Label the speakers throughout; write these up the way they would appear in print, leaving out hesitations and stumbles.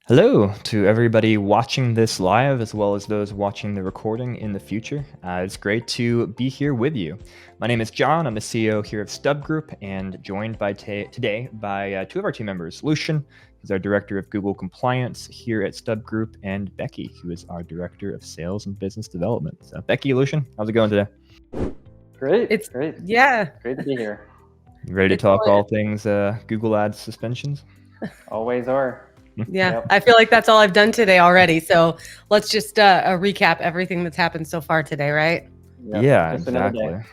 Speaker 1: Hello to everybody watching this live as well as those watching the recording in the future. It's great to be here with you. My name is John. I'm the CEO here of Stub Group and joined by today by two of our team members, Lucian, who's our Director of Google Compliance here at Stub Group, and Becky, who is our Director of Sales and Business Development. So Becky, Lucian, how's it going today?
Speaker 2: Great.
Speaker 3: It's
Speaker 2: great.
Speaker 3: Yeah.
Speaker 2: Great to be here.
Speaker 1: You ready to
Speaker 3: It's
Speaker 1: talk
Speaker 3: fun.
Speaker 1: all things Google Ads suspensions?
Speaker 2: Always are.
Speaker 3: Yeah,
Speaker 2: Yep.
Speaker 3: I feel like that's all I've done today already. So let's just recap everything that's happened so far today, right?
Speaker 2: Yep.
Speaker 1: Yeah,
Speaker 2: Just another day.
Speaker 1: exactly.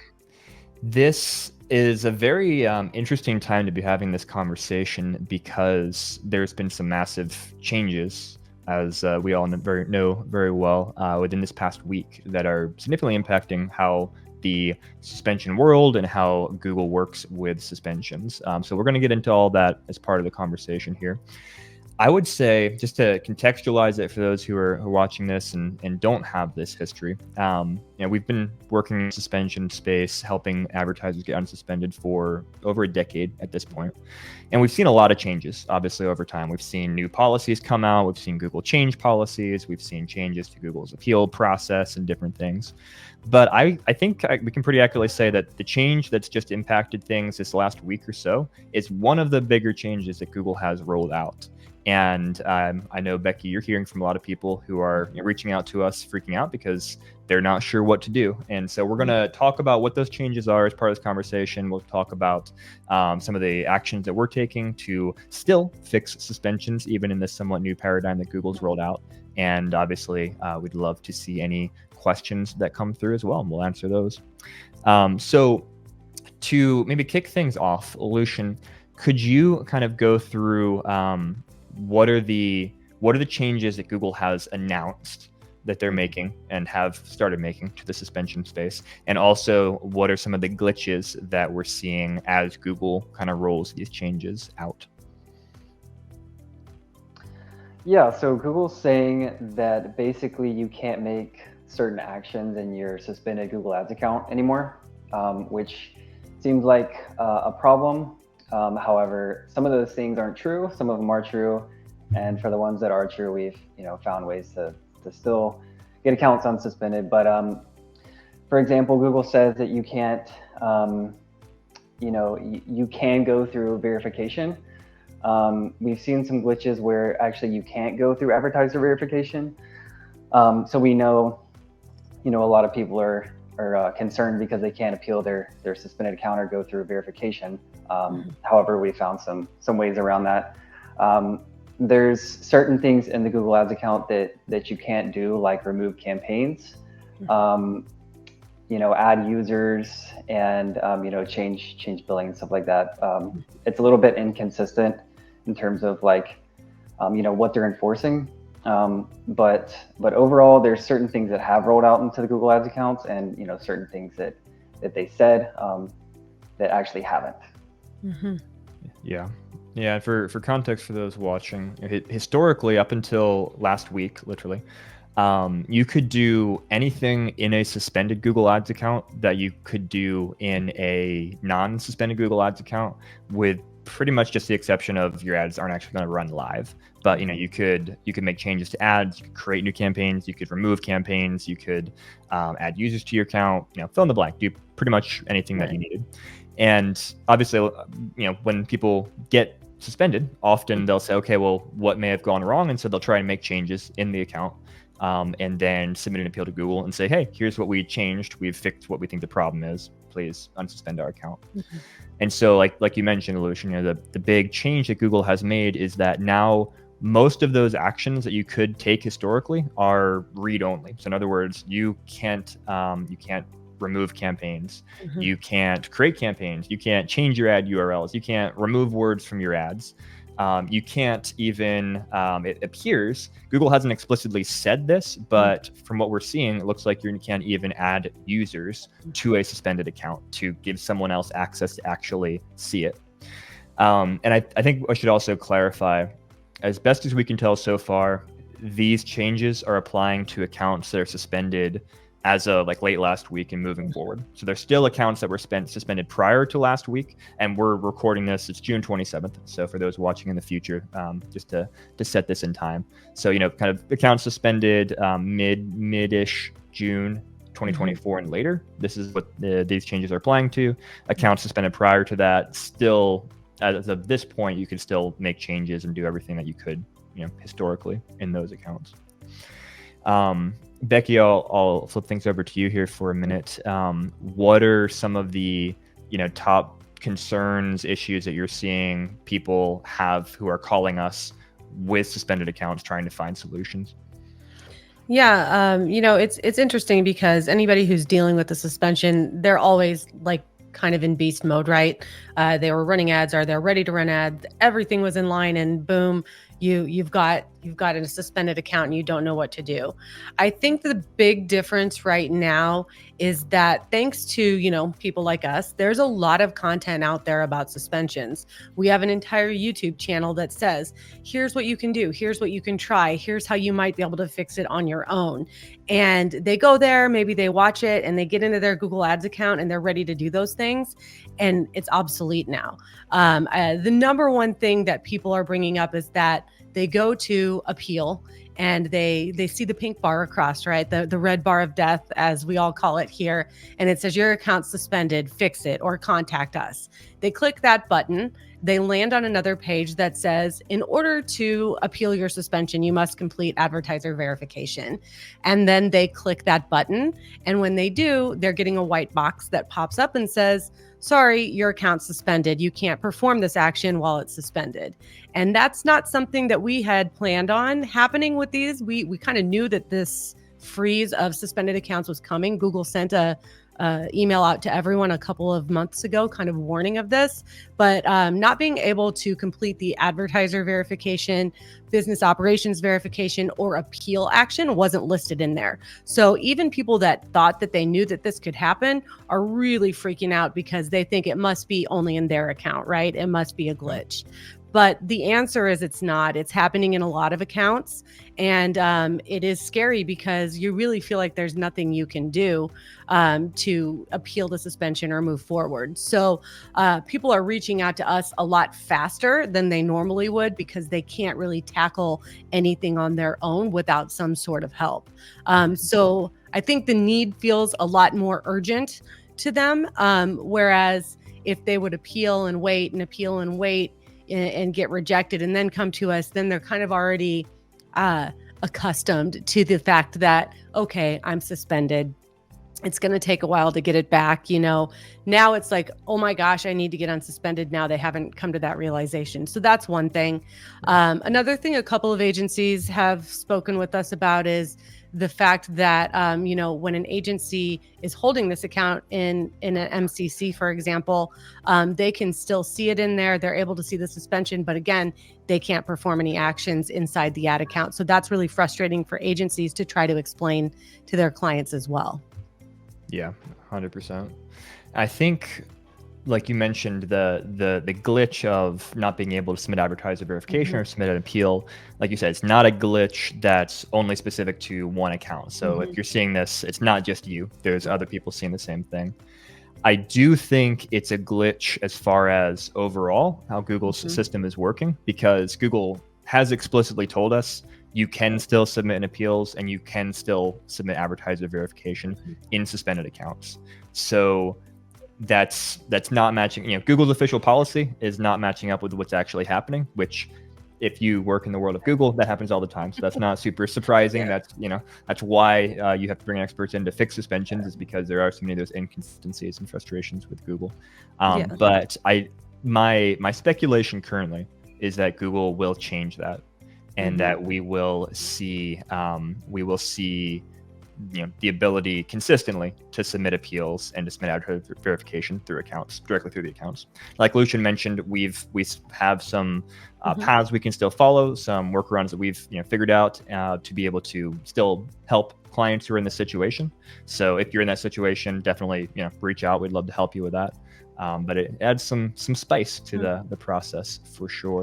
Speaker 1: This is a very interesting time to be having this conversation because there's been some massive changes, as we all know very well, within this past week that are significantly impacting how the suspension world and how Google works with suspensions. So we're going to get into all that as part of the conversation here. I would say, just to contextualize it for those who are watching this and don't have this history, we've been working in the suspension space, helping advertisers get unsuspended for over a decade at this point. And we've seen a lot of changes, obviously, over time. We've seen new policies come out. We've seen Google change policies. We've seen changes to Google's appeal process and different things. But I think we can pretty accurately say that the change that's just impacted things this last week or so is one of the bigger changes that Google has rolled out. And I know, Becky, you're hearing from a lot of people who are reaching out to us, freaking out because they're not sure what to do. And so we're going to talk about what those changes are as part of this conversation. We'll talk about some of the actions that we're taking to still fix suspensions, even in this somewhat new paradigm that Google's rolled out. And obviously, we'd love to see any questions that come through as well, and we'll answer those. So to maybe kick things off, Lucian, could you kind of go through what are the changes that Google has announced that they're making and have started making to the suspension space? And also, what are some of the glitches that we're seeing as Google kind of rolls these changes out?
Speaker 2: Yeah, so Google's saying that basically you can't make certain actions in your suspended Google Ads account anymore, which seems like a problem. However, some of those things aren't true. Some of them are true. And for the ones that are true, we've found ways to still get accounts unsuspended. But for example, Google says that you can't, you can go through verification. We've seen some glitches where actually you can't go through advertiser verification. So we know, a lot of people are concerned because they can't appeal their suspended account or go through verification. However, we found some ways around that. There's certain things in the Google Ads account that you can't do, like remove campaigns, add users, and change billing and stuff like that. It's a little bit inconsistent in terms of what they're enforcing. But overall, there's certain things that have rolled out into the Google Ads accounts, and certain things that they said that actually haven't.
Speaker 3: Mm-hmm.
Speaker 1: Yeah. For context for those watching, historically, up until last week, literally, you could do anything in a suspended Google Ads account that you could do in a non-suspended Google Ads account, with pretty much just the exception of your ads aren't actually going to run live. But you could make changes to ads, you could create new campaigns, you could remove campaigns, you could add users to your account, fill in the blank, do pretty much anything that you needed. And obviously, when people get suspended, often they'll say, okay, well, what may have gone wrong? And so they'll try and make changes in the account, and then submit an appeal to Google and say, hey, here's what we changed. We've fixed what we think the problem is. Please unsuspend our account. Mm-hmm. And so like you mentioned, Lucian, the big change that Google has made is that now most of those actions that you could take historically are read only. So in other words, you can't remove campaigns. Mm-hmm. You can't create campaigns. You can't change your ad URLs. You can't remove words from your ads. You can't even, it appears, Google hasn't explicitly said this, but from what we're seeing, it looks like you can't even add users to a suspended account to give someone else access to actually see it. And I think I should also clarify, as best as we can tell so far, these changes are applying to accounts that are suspended as of like late last week and moving forward. So there's still accounts that were suspended prior to last week, and we're recording this. It's June 27th. So for those watching in the future, just to set this in time. So kind of accounts suspended mid-ish June 2024 and later. This is what these changes are applying to. Accounts suspended prior to that, still as of this point, you can still make changes and do everything that you could, historically in those accounts. Becky, I'll flip things over to you here for a minute. What are some of the top concerns, issues that you're seeing people have who are calling us with suspended accounts trying to find solutions?
Speaker 3: Yeah, it's interesting because anybody who's dealing with the suspension, they're always like kind of in beast mode, right? They were running ads, or they're ready to run ads. Everything was in line, and boom, you've got a suspended account and you don't know what to do. I think the big difference right now is that thanks to, people like us, there's a lot of content out there about suspensions. We have an entire YouTube channel that says, here's what you can do, here's what you can try, here's how you might be able to fix it on your own. And they go there, maybe they watch it and they get into their Google Ads account and they're ready to do those things. And it's obsolete now. The number one thing that people are bringing up is that they go to appeal and they see the pink bar across, right? The red bar of death, as we all call it here. And it says your account's suspended, fix it, or contact us. They click that button. They land on another page that says, in order to appeal your suspension, you must complete advertiser verification. And then they click that button. And when they do, they're getting a white box that pops up and says, sorry, your account's suspended. You can't perform this action while it's suspended. And that's not something that we had planned on happening with these. We kind of knew that this freeze of suspended accounts was coming. Google sent a email out to everyone a couple of months ago, kind of warning of this, but not being able to complete the advertiser verification, business operations verification, or appeal action wasn't listed in there. So even people that thought that they knew that this could happen are really freaking out because they think it must be only in their account, right? It must be a glitch. But the answer is it's not. It's happening in a lot of accounts. And it is scary because you really feel like there's nothing you can do to appeal the suspension or move forward. So people are reaching out to us a lot faster than they normally would because they can't really tackle anything on their own without some sort of help. So I think the need feels a lot more urgent to them. Whereas if they would appeal and wait and get rejected and then come to us, then they're kind of already accustomed to the fact that, okay, I'm suspended. It's going to take a while to get it back. Now it's like, oh my gosh, I need to get unsuspended now. They haven't come to that realization. So that's one thing. Another thing a couple of agencies have spoken with us about is the fact that, when an agency is holding this account in an MCC, for example, they can still see it in there. They're able to see the suspension, but again, they can't perform any actions inside the ad account. So that's really frustrating for agencies to try to explain to their clients as well.
Speaker 1: Yeah, 100%. I think, like you mentioned, the glitch of not being able to submit advertiser verification or submit an appeal, like you said, it's not a glitch that's only specific to one account. So if you're seeing this, it's not just you. There's other people seeing the same thing. I do think it's a glitch as far as overall how Google's system is working, because Google has explicitly told us you can still submit an appeals and you can still submit advertiser verification in suspended accounts. So that's not matching. Google's official policy is not matching up with what's actually happening, which if you work in the world of Google, that happens all the time. So that's not super surprising. That's why you have to bring experts in to fix suspensions, is because there are so many of those inconsistencies and frustrations with Google. But my speculation currently is that Google will change that, and that we will see the ability consistently to submit appeals and to submit advertiser verification through accounts, directly through the accounts. Like Lucian mentioned, we have some paths we can still follow, some workarounds that we've figured out to be able to still help clients who are in this situation. So if you're in that situation, definitely reach out. We'd love to help you with that. But it adds some spice to the process for sure.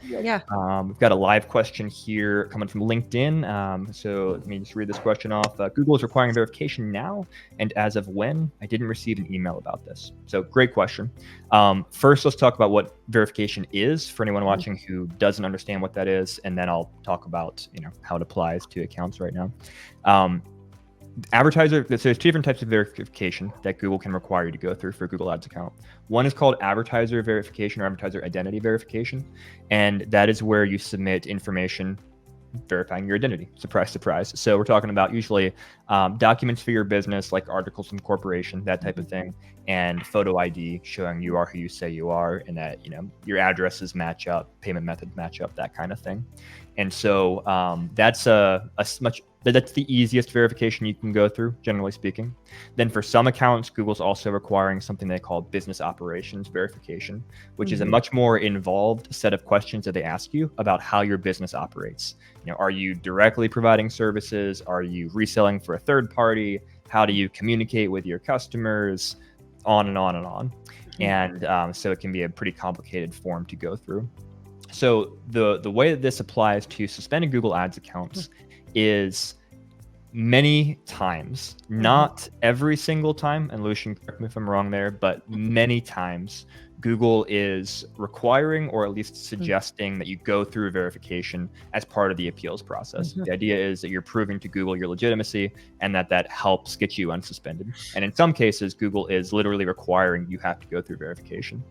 Speaker 3: Yeah.
Speaker 1: We've got a live question here coming from LinkedIn. So let me just read this question off. Google is requiring verification now, and as of when? I didn't receive an email about this. So great question. First, let's talk about what verification is for anyone watching who doesn't understand what that is, and then I'll talk about how it applies to accounts right now. Advertiser, so there's two different types of verification that Google can require you to go through for a Google Ads account. One is called advertiser verification or advertiser identity verification, and that is where you submit information verifying your identity. Surprise, surprise. So we're talking about usually documents for your business, like articles from corporation, that type of thing, and photo ID showing you are who you say you are, and that your addresses match up, payment methods match up, that kind of thing. And so that's that's the easiest verification you can go through, generally speaking. Then for some accounts, Google's also requiring something they call business operations verification, which is a much more involved set of questions that they ask you about how your business operates. Are you directly providing services? Are you reselling for a third party? How do you communicate with your customers? On and on and on. And so it can be a pretty complicated form to go through. So the way that this applies to suspended Google Ads accounts is many times, not every single time, and Lucian, correct me if I'm wrong there, but many times Google is requiring or at least suggesting that you go through verification as part of the appeals process. The idea is that you're proving to Google your legitimacy and that helps get you unsuspended. And in some cases, Google is literally requiring you have to go through verification.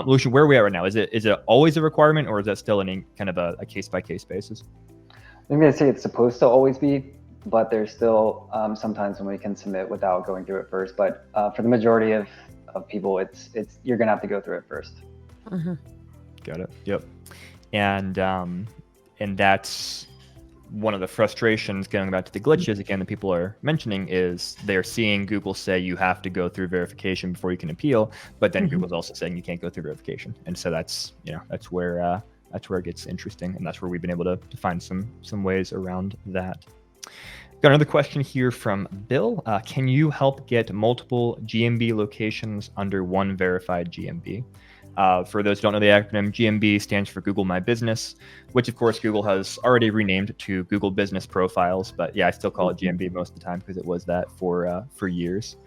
Speaker 1: Lucian, where are we at right now? Is it always a requirement, or is that still in kind of a case-by-case basis?
Speaker 2: I'm going to say it's supposed to always be, but there's still sometimes when we can submit without going through it first. But for the majority of people, it's you're going to have to go through it first.
Speaker 1: Got it. Yep. And that's one of the frustrations, going back to the glitches again that people are mentioning, is they're seeing Google say you have to go through verification before you can appeal, but then Google's also saying you can't go through verification. And so that's where it gets interesting, and that's where we've been able to find some ways around that. Got another question here from Bill. Can you help get multiple GMB locations under one verified GMB? For those who don't know the acronym, GMB stands for Google My Business, which of course Google has already renamed to Google Business Profiles. But yeah, I still call it GMB most of the time because it was that for years.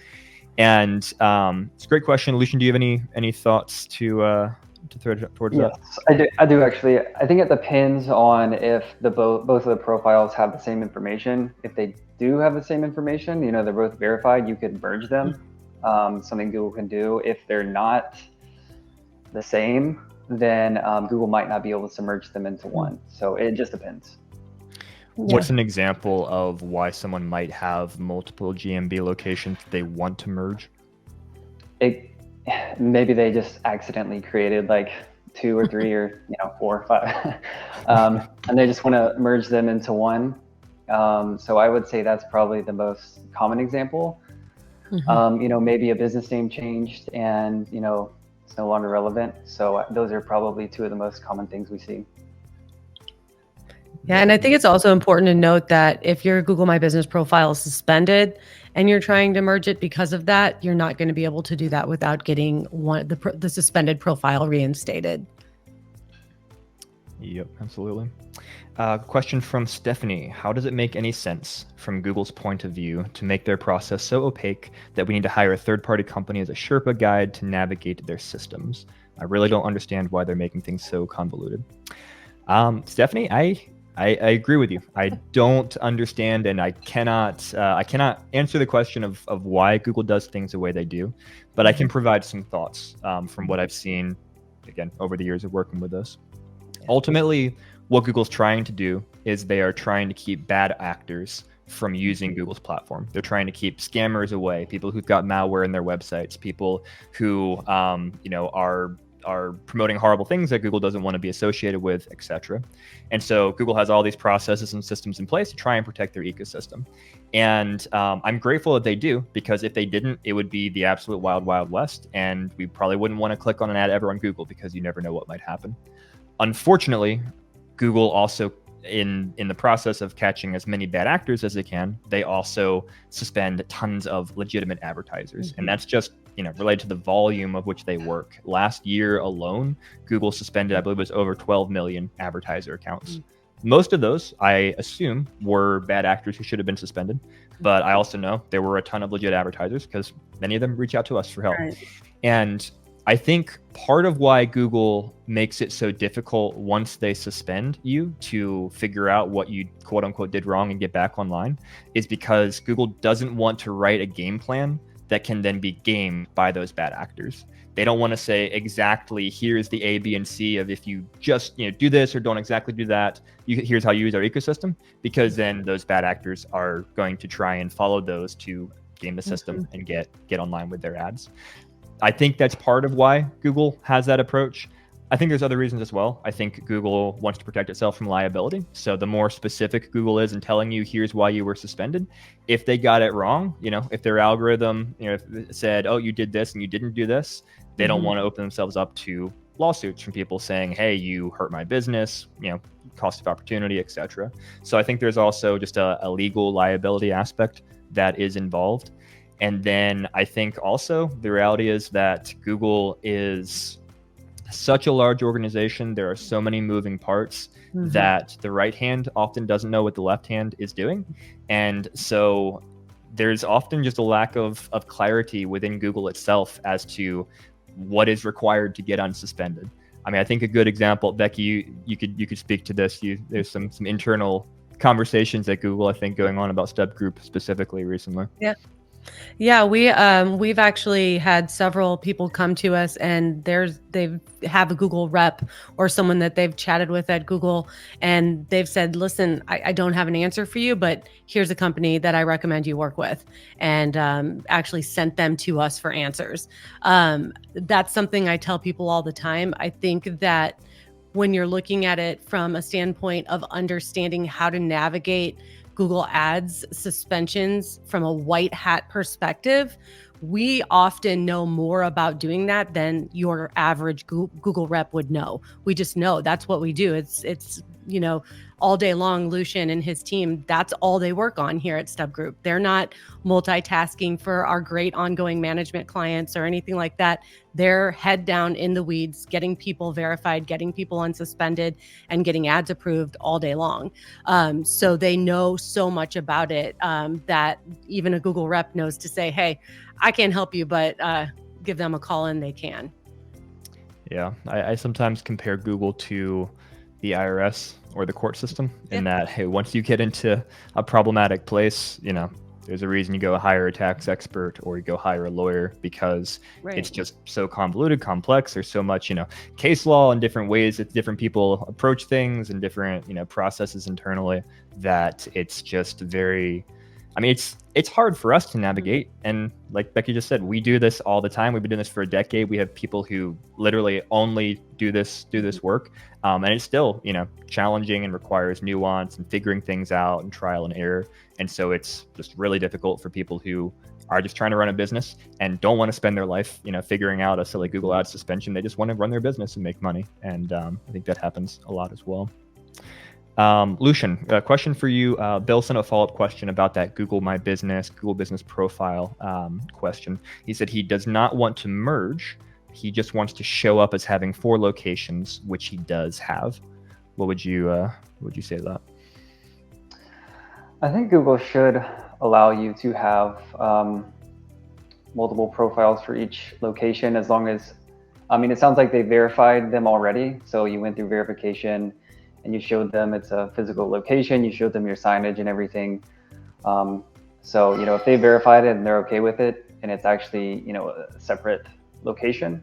Speaker 1: And it's a great question. Lucian, do you have any thoughts to throw towards that?
Speaker 2: Yes, I do actually. I think it depends on if both of the profiles have the same information. If they do have the same information, they're both verified, you could merge them. Something Google can do. If they're not the same, then Google might not be able to merge them into one. So it just depends.
Speaker 1: What's an example of why someone might have multiple GMB locations they want to merge?
Speaker 2: Maybe they just accidentally created like 2 or 3 or 4 or 5, and they just want to merge them into one. So I would say that's probably the most common example. Maybe a business name changed and it's no longer relevant. So those are probably 2 of the most common things we see.
Speaker 3: Yeah, and I think it's also important to note that if your Google My Business profile is suspended and you're trying to merge it because of that, you're not going to be able to do that without getting the suspended profile reinstated.
Speaker 1: Yep, absolutely. Question from Stephanie. How does it make any sense from Google's point of view to make their process so opaque that we need to hire a third-party company as a Sherpa guide to navigate their systems? I really don't understand why they're making things so convoluted. Stephanie, I agree with you. I don't understand, and I cannot answer the question of why Google does things the way they do, but I can provide some thoughts from what I've seen, again, over the years of working with this. Ultimately, what Google's trying to do is they are trying to keep bad actors from using Google's platform. They're trying to keep scammers away, people who've got malware in their websites, people who are promoting horrible things that Google doesn't want to be associated with, etc. And so Google has all these processes and systems in place to try and protect their ecosystem. And I'm grateful that they do, because if they didn't, it would be the absolute wild, wild west. And we probably wouldn't want to click on an ad ever on Google because you never know what might happen. Unfortunately, Google also in the process of catching as many bad actors as they can, they also suspend tons of legitimate advertisers. And that's just, related to the volume of which they work. Last year alone, Google suspended, I believe it was over 12 million advertiser accounts. Most of those, I assume, were bad actors who should have been suspended. But I also know there were a ton of legit advertisers because many of them reach out to us for help. Right. And I think part of why Google makes it so difficult once they suspend you to figure out what you quote unquote did wrong and get back online is because Google doesn't want to write a game plan that can then be gamed by those bad actors. They don't want to say exactly, here's the A, B, and C of if you just do this or don't exactly do that, here's how you use our ecosystem, because then those bad actors are going to try and follow those to game the system and get online with their ads. I think that's part of why Google has that approach. I think there's other reasons as well. I think Google wants to protect itself from liability. So the more specific Google is in telling you, here's why you were suspended. If they got it wrong, if their algorithm, said, oh, you did this and you didn't do this, they don't want to open themselves up to lawsuits from people saying, hey, you hurt my business, cost of opportunity, etc. So I think there's also just a legal liability aspect that is involved. And then I think also the reality is that Google is such a large organization. There are so many moving parts that the right hand often doesn't know what the left hand is doing. And so there's often just a lack of clarity within Google itself as to what is required to get unsuspended. I mean, I think a good example, Becky, you could speak to this. There's some internal conversations at Google, I think, going on about Stub Group specifically recently.
Speaker 3: Yeah, we've actually had several people come to us, and they have a Google rep or someone that they've chatted with at Google, and they've said, listen, I don't have an answer for you, but here's a company that I recommend you work with, and actually sent them to us for answers. That's something I tell people all the time. I think that when you're looking at it from a standpoint of understanding how to navigate Google Ads suspensions from a white hat perspective, we often know more about doing that than your average Google rep would know. We just know that's what we do. It's all day long, Lucian and his team, that's all they work on here at Stub Group. They're not multitasking for our great ongoing management clients or anything like that. They're head down in the weeds, getting people verified, getting people unsuspended, and getting ads approved all day long. So they know so much about it that even a Google rep knows to say, hey, I can't help you, but give them a call and they can.
Speaker 1: Yeah, I sometimes compare Google to the IRS or the court system in that, hey, once you get into a problematic place, there's a reason you go hire a tax expert or you go hire a lawyer because it's just so convoluted, complex. There's so much, case law and different ways that different people approach things and different, processes internally that it's just very, it's hard for us to navigate. And like Becky just said, we do this all the time. We've been doing this for a decade. We have people who literally only do this work. And it's still, challenging and requires nuance and figuring things out and trial and error. And so it's just really difficult for people who are just trying to run a business and don't want to spend their life, figuring out a silly Google Ads suspension. They just want to run their business and make money. And I think that happens a lot as well. Lucian, a question for you. Bill sent a follow-up question about that Google My Business, Google Business Profile question. He said he does not want to merge. He just wants to show up as having 4 locations, which he does have. What would you say to that?
Speaker 2: I think Google should allow you to have multiple profiles for each location, as long as, it sounds like they verified them already. So you went through verification and you showed them it's a physical location, you showed them your signage and everything. So, if they verified it and they're okay with it, and it's actually, a separate location,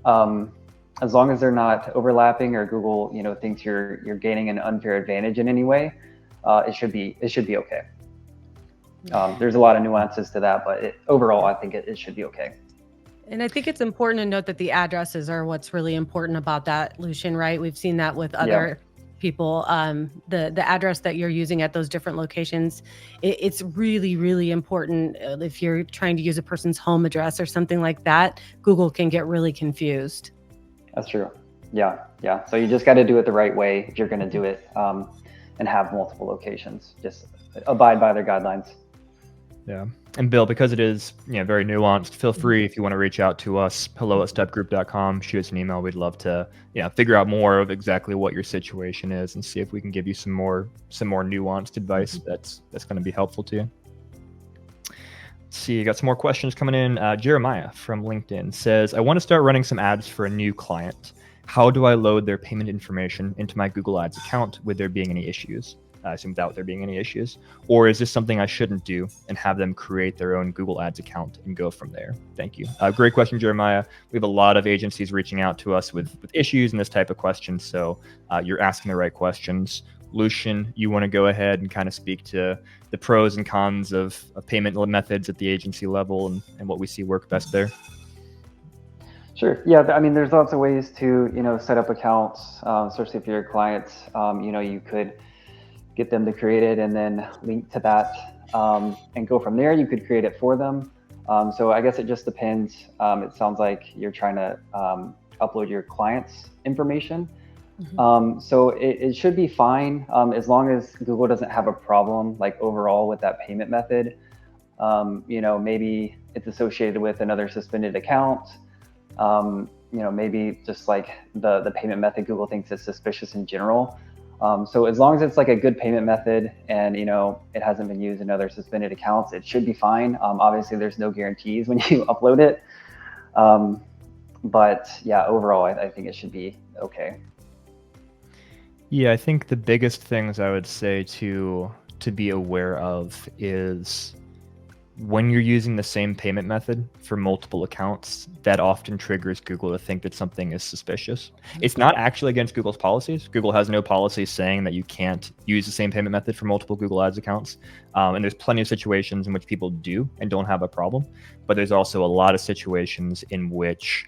Speaker 2: as long as they're not overlapping or Google, thinks you're gaining an unfair advantage in any way, it should be okay. There's a lot of nuances to that, but overall, I think it should be okay.
Speaker 3: And I think it's important to note that the addresses are what's really important about that, Lucian, right? We've seen that with other people. The address that you're using at those different locations, it's really, really important. If you're trying to use a person's home address or something like that, Google can get really confused.
Speaker 2: That's true. Yeah. So you just got to do it the right way if you're going to do it. and have multiple locations. Just abide by their guidelines.
Speaker 1: Yeah. And Bill, because it is very nuanced, feel free if you want to reach out to us, hello@stepgroup.com, shoot us an email. We'd love to figure out more of exactly what your situation is and see if we can give you some more nuanced advice that's going to be helpful to you. Let's see, got some more questions coming in. Jeremiah from LinkedIn says, I want to start running some ads for a new client. How do I load their payment information into my Google Ads account with there being any issues? I assume without there being any issues. Or is this something I shouldn't do and have them create their own Google Ads account and go from there? Thank you. Great question, Jeremiah. We have a lot of agencies reaching out to us with issues and this type of questions. So you're asking the right questions. Lucian, you want to go ahead and kind of speak to the pros and cons of payment methods at the agency level and what we see work best there?
Speaker 2: Sure. Yeah. I mean, there's lots of ways to, set up accounts, especially for your clients. You could get them to create it and then link to that and go from there. You could create it for them. So I guess it just depends. It sounds like you're trying to upload your client's information. Mm-hmm. So it should be fine as long as Google doesn't have a problem like overall with that payment method. Maybe it's associated with another suspended account. Maybe just like the payment method Google thinks is suspicious in general. So as long as it's like a good payment method and it hasn't been used in other suspended accounts, it should be fine. Obviously, there's no guarantees when you upload it. But yeah, overall, I think it should be okay.
Speaker 1: Yeah, I think the biggest things I would say to be aware of is when you're using the same payment method for multiple accounts, that often triggers Google to think that something is suspicious. It's not actually against Google's policies. Google has no policy saying that you can't use the same payment method for multiple Google Ads accounts. And there's plenty of situations in which people do and don't have a problem. But there's also a lot of situations in which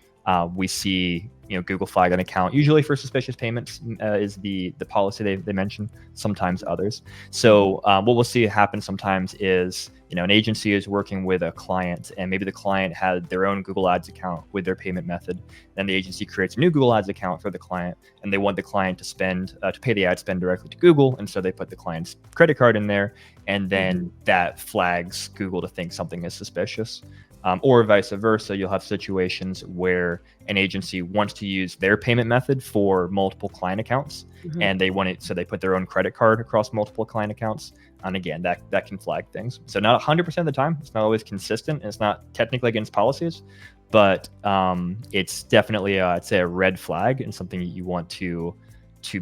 Speaker 1: we see Google flag an account, usually for suspicious payments is the policy they mention, sometimes others. So what we'll see happen sometimes is an agency is working with a client and maybe the client had their own Google Ads account with their payment method. Then the agency creates a new Google Ads account for the client and they want the client to pay the ad spend directly to Google. And so they put the client's credit card in there and then that flags Google to think something is suspicious. Or vice versa, you'll have situations where an agency wants to use their payment method for multiple client accounts, and they want it, so they put their own credit card across multiple client accounts. And again, that can flag things. So not 100% of the time, it's not always consistent, and it's not technically against policies, but it's definitely, I'd say, a red flag and something you want to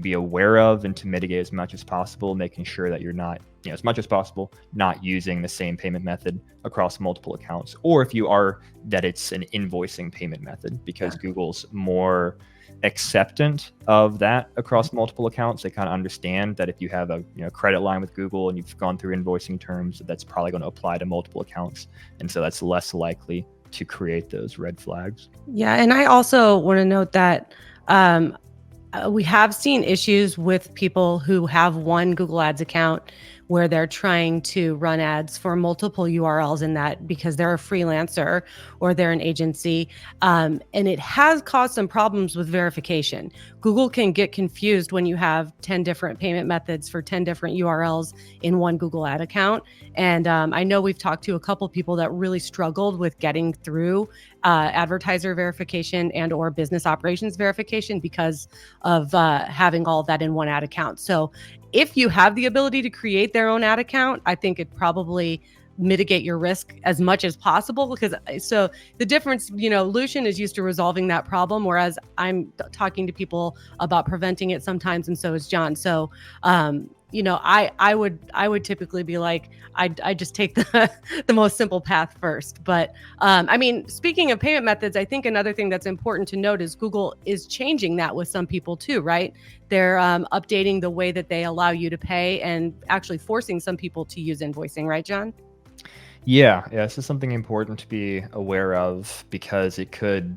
Speaker 1: be aware of and to mitigate as much as possible, making sure that you're not, as much as possible, not using the same payment method across multiple accounts. Or if you are, that it's an invoicing payment method, because Google's more acceptant of that across multiple accounts. They kind of understand that if you have a credit line with Google and you've gone through invoicing terms, that's probably going to apply to multiple accounts. And so that's less likely to create those red flags.
Speaker 3: Yeah. And I also want to note that we have seen issues with people who have one Google Ads account where they're trying to run ads for multiple URLs in that because they're a freelancer or they're an agency. And it has caused some problems with verification. Google can get confused when you have 10 different payment methods for 10 different URLs in one Google Ad account. And I know we've talked to a couple people that really struggled with getting through advertiser verification and or business operations verification because of having all of that in one ad account. So if you have the ability to create their own ad account, I think it probably mitigate your risk as much as possible, because so the difference, Lucian is used to resolving that problem, whereas I'm talking to people about preventing it sometimes, and so is John. So I would typically be like, I just take the most simple path first. But speaking of payment methods, I think another thing that's important to note is Google is changing that with some people too, right? They're updating the way that they allow you to pay and actually forcing some people to use invoicing, right, John?
Speaker 1: Yeah, this is something important to be aware of because it could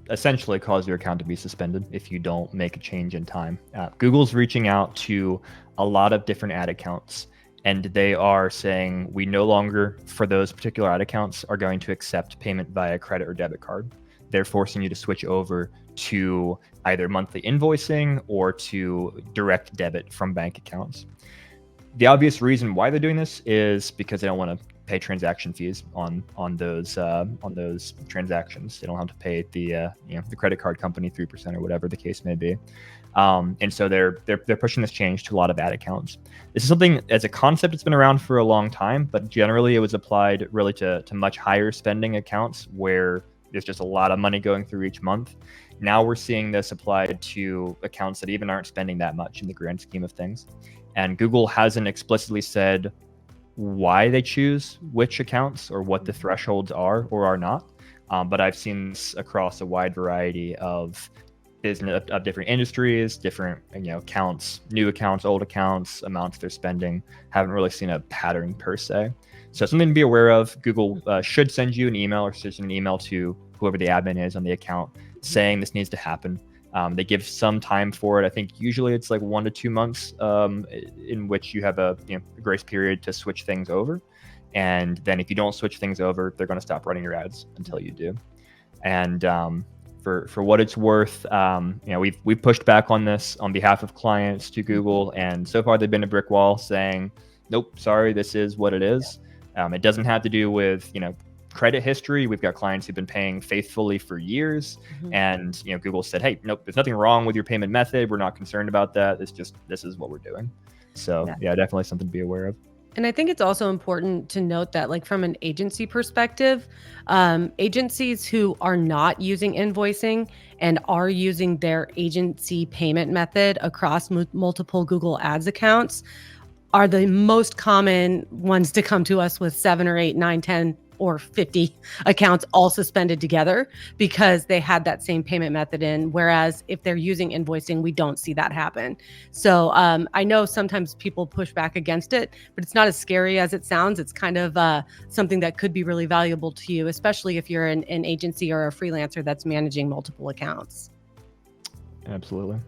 Speaker 1: essentially cause your account to be suspended if you don't make a change in time. Google's reaching out to a lot of different ad accounts, and they are saying we no longer, for those particular ad accounts, are going to accept payment via credit or debit card. They're forcing you to switch over to either monthly invoicing or to direct debit from bank accounts. The obvious reason why they're doing this is because they don't want to pay transaction fees on those transactions. They don't have to pay the the credit card company 3% or whatever the case may be. And so they're pushing this change to a lot of ad accounts. This is something as a concept it's been around for a long time, but generally it was applied really to much higher spending accounts where there's just a lot of money going through each month. Now we're seeing this applied to accounts that even aren't spending that much in the grand scheme of things. And Google hasn't explicitly said why they choose which accounts or what the thresholds are or are not. But I've seen this across a wide variety of business of different industries, different accounts, new accounts, old accounts, amounts they're spending. Haven't really seen a pattern per se. So something to be aware of. Google should send you an email or send an email to whoever the admin is on the account saying this needs to happen. They give some time for it. I think usually it's like 1 to 2 months in which you have a grace period to switch things over. And then if you don't switch things over, they're going to stop running your ads until you do. And for what it's worth, we've pushed back on this on behalf of clients to Google, and so far they've been a brick wall saying, nope, sorry, this is what it is. It doesn't have to do with credit history. We've got clients who've been paying faithfully for years, and Google said, hey, nope, there's nothing wrong with your payment method. We're not concerned about that. It's just this is what we're doing. So yeah, definitely something to be aware of.
Speaker 3: And I think it's also important to note that, like, from an agency perspective, agencies who are not using invoicing and are using their agency payment method across multiple Google Ads accounts are the most common ones to come to us with 7 or 8, 9, 10, or 50 accounts all suspended together because they had that same payment method in. Whereas if they're using invoicing, we don't see that happen. So I know sometimes people push back against it, but it's not as scary as it sounds. It's kind of something that could be really valuable to you, especially if you're an agency or a freelancer that's managing multiple accounts.
Speaker 1: Absolutely.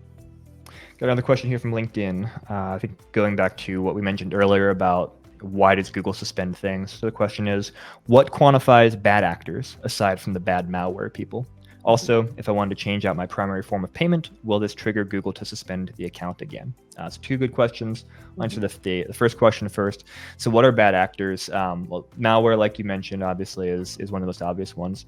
Speaker 1: Got another question here from LinkedIn. I think going back to what we mentioned earlier about why does Google suspend things? So the question is, what quantifies bad actors aside from the bad malware people? Also, if I wanted to change out my primary form of payment, will this trigger Google to suspend the account again? So 2 good questions. I'll answer the first question first. So what are bad actors? Well, malware, like you mentioned, obviously is one of the most obvious ones.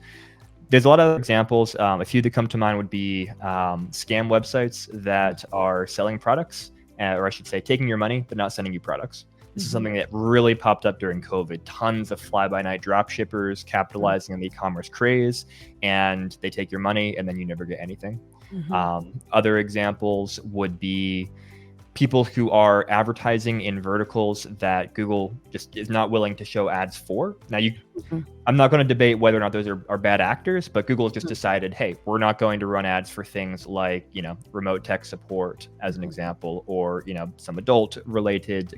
Speaker 1: There's a lot of examples. A few that come to mind would be scam websites that are selling products, or I should say taking your money, but not sending you products. This is something that really popped up during COVID. Tons of fly-by-night drop shippers capitalizing on the e-commerce craze, and they take your money and then you never get anything. Other examples would be people who are advertising in verticals that Google just is not willing to show ads for. Now, I'm not going to debate whether or not those are bad actors, but Google has just decided, hey, we're not going to run ads for things like, remote tech support as an example, or, some adult related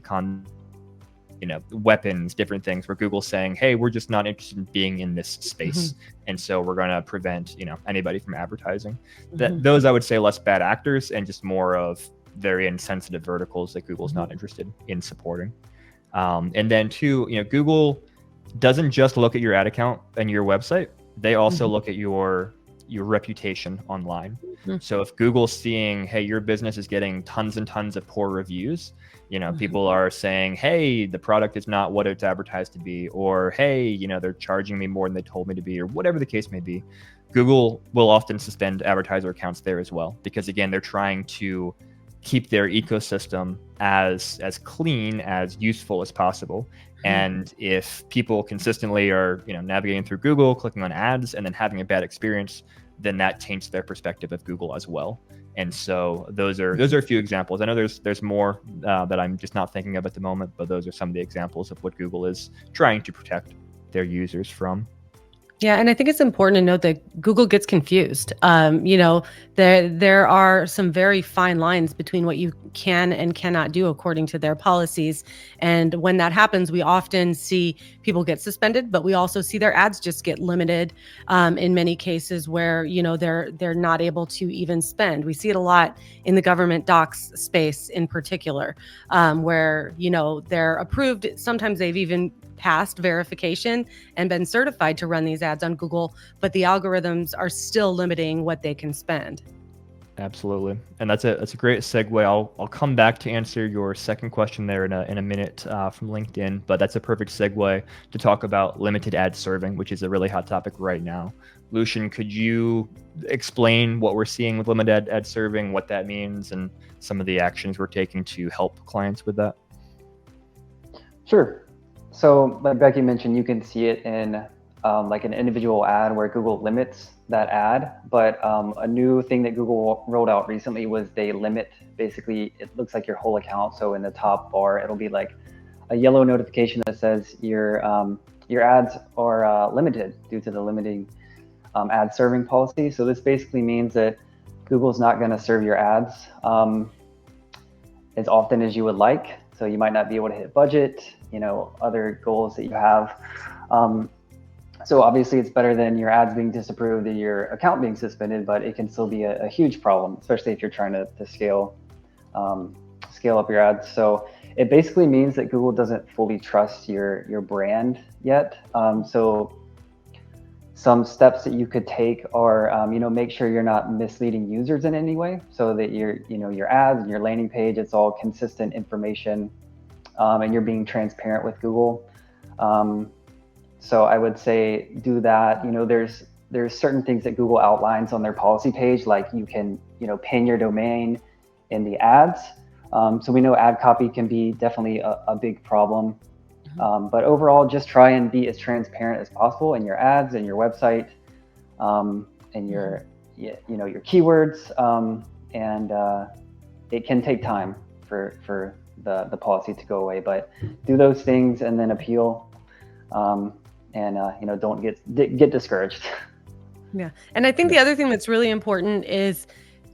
Speaker 1: weapons, different things where Google's saying, hey, we're just not interested in being in this space. And so we're going to prevent, anybody from advertising. Those I would say less bad actors and just more of very insensitive verticals that Google's not interested in supporting. And then 2, Google doesn't just look at your ad account and your website. They also look at your reputation online. So if Google's seeing, hey, your business is getting tons and tons of poor reviews, people are saying, hey, the product is not what it's advertised to be, or hey, they're charging me more than they told me to be, or whatever the case may be, Google will often suspend advertiser accounts there as well, because again, they're trying to keep their ecosystem as clean, as useful as possible. And if people consistently are, navigating through Google, clicking on ads, and then having a bad experience, then that taints their perspective of Google as well. And so those are a few examples. I know there's more that I'm just not thinking of at the moment, but those are some of the examples of what Google is trying to protect their users from.
Speaker 3: Yeah, and I think it's important to note that Google gets confused. There are some very fine lines between what you can and cannot do according to their policies. And when that happens, we often see people get suspended, but we also see their ads just get limited in many cases where, they're not able to even spend. We see it a lot in the government docs space in particular, where, they're approved. Sometimes they've even passed verification and been certified to run these ads on Google, but the algorithms are still limiting what they can spend.
Speaker 1: Absolutely, and that's a great segue. I'll come back to answer your second question there in a minute from LinkedIn, but that's a perfect segue to talk about limited ad serving, which is a really hot topic right now. Lucian, could you explain what we're seeing with limited ad serving, what that means, and some of the actions we're taking to help clients with that?
Speaker 2: Sure. So like Becky mentioned, you can see it in like an individual ad where Google limits that ad. But a new thing that Google rolled out recently was they limit, basically, it looks like your whole account. So in the top bar, it'll be like a yellow notification that says your ads are limited due to the limiting ad serving policy. So this basically means that Google's not going to serve your ads as often as you would like. So you might not be able to hit budget, other goals that you have. So obviously it's better than your ads being disapproved and your account being suspended, but it can still be a huge problem, especially if you're trying to scale up your ads. So it basically means that Google doesn't fully trust your brand yet. So some steps that you could take are, make sure you're not misleading users in any way, so that your ads and your landing page, it's all consistent information, and you're being transparent with Google. So I would say do that. There's certain things that Google outlines on their policy page, like you can, pin your domain in the ads. So we know ad copy can be definitely a big problem. But overall, just try and be as transparent as possible in your ads and your website, and your keywords. And it can take time for the policy to go away, but do those things and then appeal. Don't get discouraged.
Speaker 3: Yeah. And I think the other thing that's really important is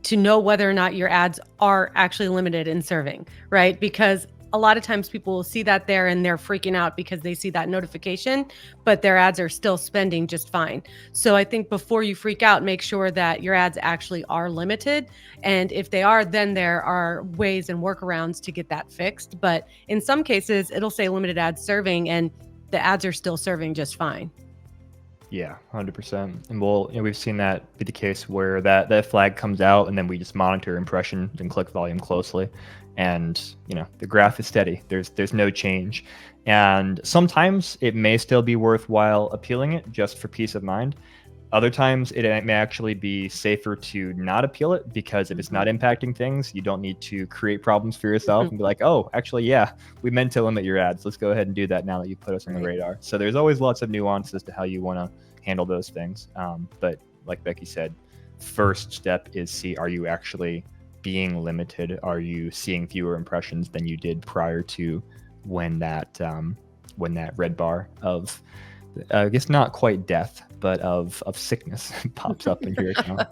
Speaker 3: to know whether or not your ads are actually limited in serving, right? Because a lot of times people will see that there and they're freaking out because they see that notification, but their ads are still spending just fine. So I think before you freak out, make sure that your ads actually are limited. And if they are, then there are ways and workarounds to get that fixed. But in some cases, it'll say limited ads serving and the ads are still serving just fine.
Speaker 1: Yeah, 100%. And we've seen that be the case where that flag comes out, and then we just monitor impressions and click volume closely, and the graph is steady. There's no change, and sometimes it may still be worthwhile appealing it just for peace of mind. Other times it may actually be safer to not appeal it, because if it's not impacting things, you don't need to create problems for yourself and be like, oh, actually, yeah, we meant to limit your ads. Let's go ahead and do that now that you put us on the radar. So there's always lots of nuances to how you want to handle those things. But like Becky said, first step is see, are you actually being limited? Are you seeing fewer impressions than you did prior to when that red bar of, I guess not quite death, but of sickness pops up in your account.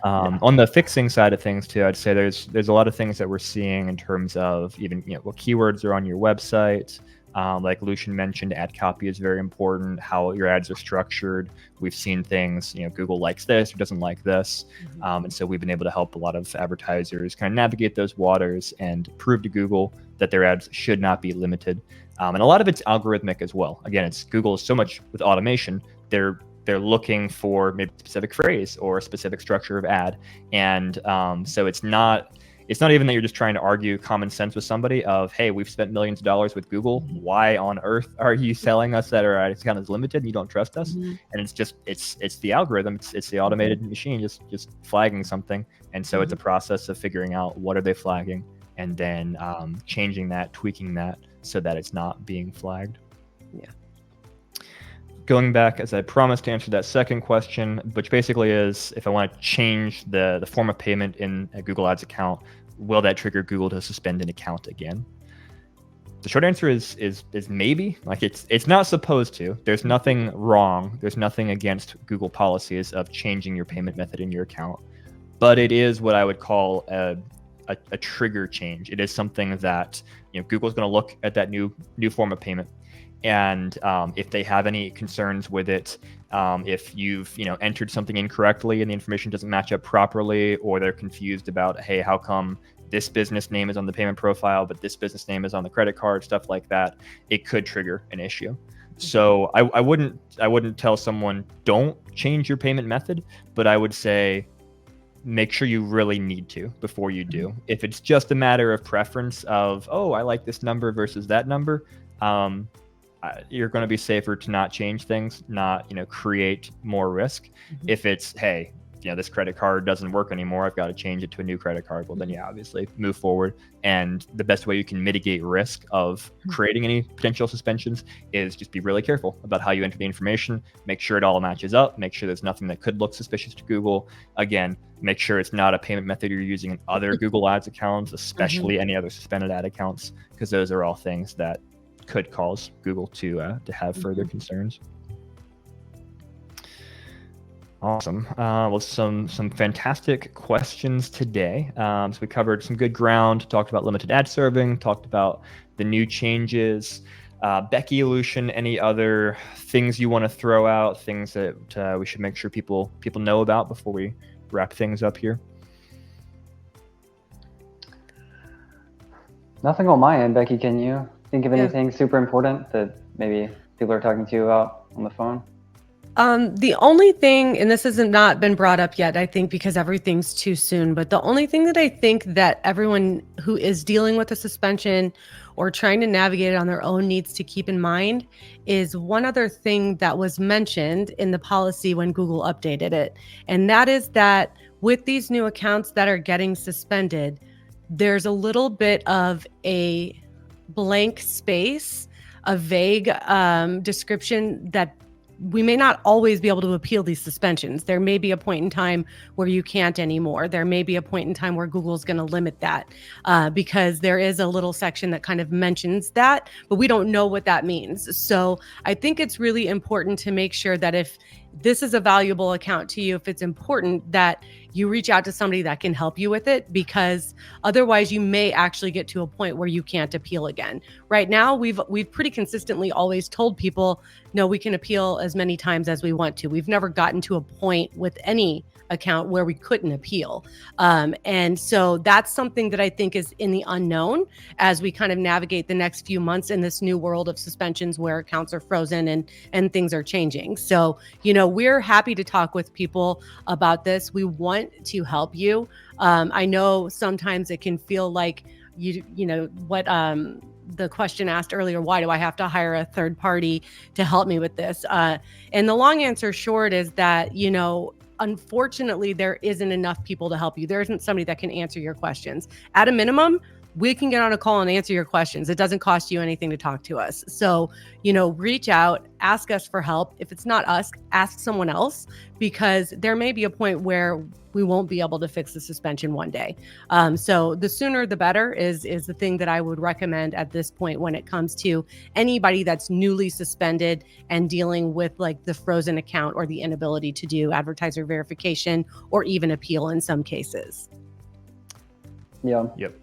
Speaker 1: On the fixing side of things too, I'd say there's a lot of things that we're seeing in terms of even what keywords are on your website. Like Lucian mentioned, ad copy is very important, how your ads are structured. We've seen things, Google likes this or doesn't like this. And so we've been able to help a lot of advertisers kind of navigate those waters and prove to Google that their ads should not be limited. And a lot of it's algorithmic as well. Again, Google is so much with automation. They're looking for maybe a specific phrase or a specific structure of ad. And so it's not even that you're just trying to argue common sense with somebody of, hey, we've spent millions of dollars with Google. Why on earth are you telling us that our ad account is limited and you don't trust us? And it's the algorithm. It's the automated machine just flagging something. And so it's a process of figuring out what are they flagging, and then changing that, tweaking that so that it's not being flagged.
Speaker 3: Yeah.
Speaker 1: Going back, as I promised, to answer that second question, which basically is, if I want to change the form of payment in a Google Ads account, will that trigger Google to suspend an account again? The short answer is maybe. Like it's not supposed to. There's nothing wrong. There's nothing against Google policies of changing your payment method in your account, but it is what I would call a trigger change. It is something that Google's going to look at that new form of payment. And if they have any concerns with it, if you've entered something incorrectly and the information doesn't match up properly, or they're confused about, hey, how come this business name is on the payment profile, but this business name is on the credit card, stuff like that, it could trigger an issue. So I wouldn't tell someone don't change your payment method, but I would say make sure you really need to before you do. If it's just a matter of preference of, oh, I like this number versus that number, you're going to be safer to not change things, not, create more risk. If it's, hey, this credit card doesn't work anymore, I've got to change it to a new credit card. Well, then yeah, obviously move forward. And the best way you can mitigate risk of creating any potential suspensions is just be really careful about how you enter the information. Make sure it all matches up. Make sure there's nothing that could look suspicious to Google. Again, make sure it's not a payment method you're using in other Google Ads accounts, especially any other suspended ad accounts, because those are all things that could cause Google to have further concerns. Awesome. Well, some fantastic questions today. So we covered some good ground, talked about limited ad serving, talked about the new changes. Becky, Lucian, any other things you want to throw out, things that we should make sure people know about before we wrap things up here?
Speaker 2: Nothing on my end. Becky, can you think of anything super important that maybe people are talking to you about on the phone?
Speaker 3: The only thing, and this has not been brought up yet, I think because everything's too soon, but the only thing that I think that everyone who is dealing with a suspension or trying to navigate it on their own needs to keep in mind is one other thing that was mentioned in the policy when Google updated it. And that is that with these new accounts that are getting suspended, there's a little bit of a blank space, a vague description that we may not always be able to appeal these suspensions. There may be a point in time where you can't anymore. There may be a point in time where Google's going to limit that because there is a little section that kind of mentions that, but we don't know what that means. So I think it's really important to make sure that if this is a valuable account to you, if it's important, that you reach out to somebody that can help you with it, because otherwise you may actually get to a point where you can't appeal again. Right now, we've pretty consistently always told people, no, we can appeal as many times as we want to. We've never gotten to a point with any account where we couldn't appeal. And so that's something that I think is in the unknown as we kind of navigate the next few months in this new world of suspensions where accounts are frozen and things are changing. So, we're happy to talk with people about this. We want to help you. I know sometimes it can feel like the question asked earlier, why do I have to hire a third party to help me with this? And the long answer short is that, unfortunately, there isn't enough people to help you. There isn't somebody that can answer your questions. At a minimum, we can get on a call and answer your questions. It doesn't cost you anything to talk to us. So, reach out, ask us for help. If it's not us, ask someone else, because there may be a point where we won't be able to fix the suspension one day. So the sooner the better is the thing that I would recommend at this point when it comes to anybody that's newly suspended and dealing with like the frozen account or the inability to do advertiser verification or even appeal in some cases.
Speaker 2: Yeah.
Speaker 1: Yep.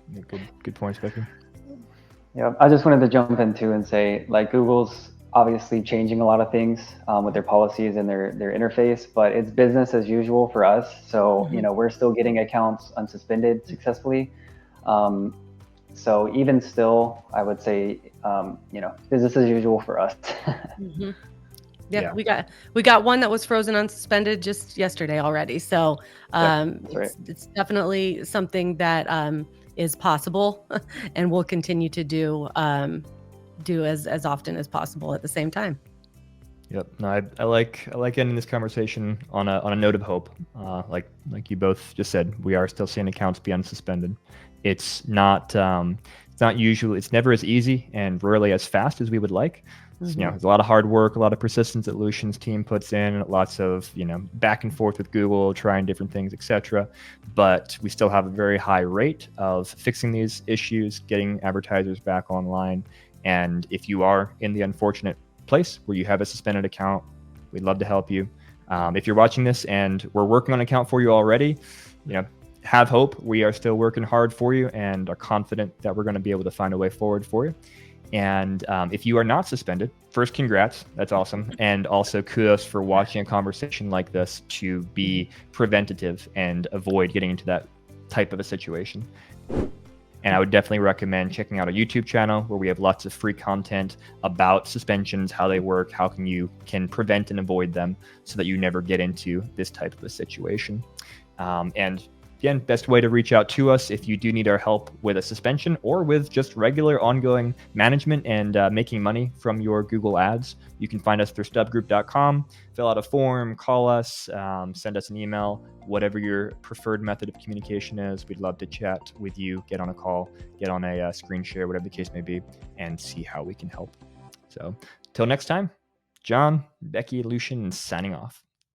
Speaker 1: Good points, Becky.
Speaker 2: Yeah. I just wanted to jump in too and say, like, Google's obviously changing a lot of things with their policies and their interface, but it's business as usual for us. So, we're still getting accounts unsuspended successfully. So even still, I would say, business as usual for us.
Speaker 3: Yeah, we got one that was frozen unsuspended just yesterday already. So it's definitely something that is possible and we'll continue to do as often as possible at the same time.
Speaker 1: Yep. No, I like ending this conversation on a note of hope. Like you both just said, we are still seeing accounts be unsuspended. It's not usually, it's never as easy and rarely as fast as we would like. So, there's a lot of hard work, a lot of persistence that Lucian's team puts in, lots of, back and forth with Google, trying different things, etc. But we still have a very high rate of fixing these issues, getting advertisers back online. And if you are in the unfortunate place where you have a suspended account, we'd love to help you. If you're watching this and we're working on an account for you already, have hope. We are still working hard for you and are confident that we're going to be able to find a way forward for you. And if you are not suspended, first, congrats. That's awesome. And also kudos for watching a conversation like this to be preventative and avoid getting into that type of a situation. And I would definitely recommend checking out our YouTube channel where we have lots of free content about suspensions, how they work, how you can prevent and avoid them so that you never get into this type of a situation. And again, best way to reach out to us if you do need our help with a suspension or with just regular ongoing management and making money from your Google ads. You can find us through stubgroup.com, fill out a form, call us, send us an email, whatever your preferred method of communication is. We'd love to chat with you, get on a call, get on a screen share, whatever the case may be, and see how we can help. So till next time, John, Becky, Lucian, signing off.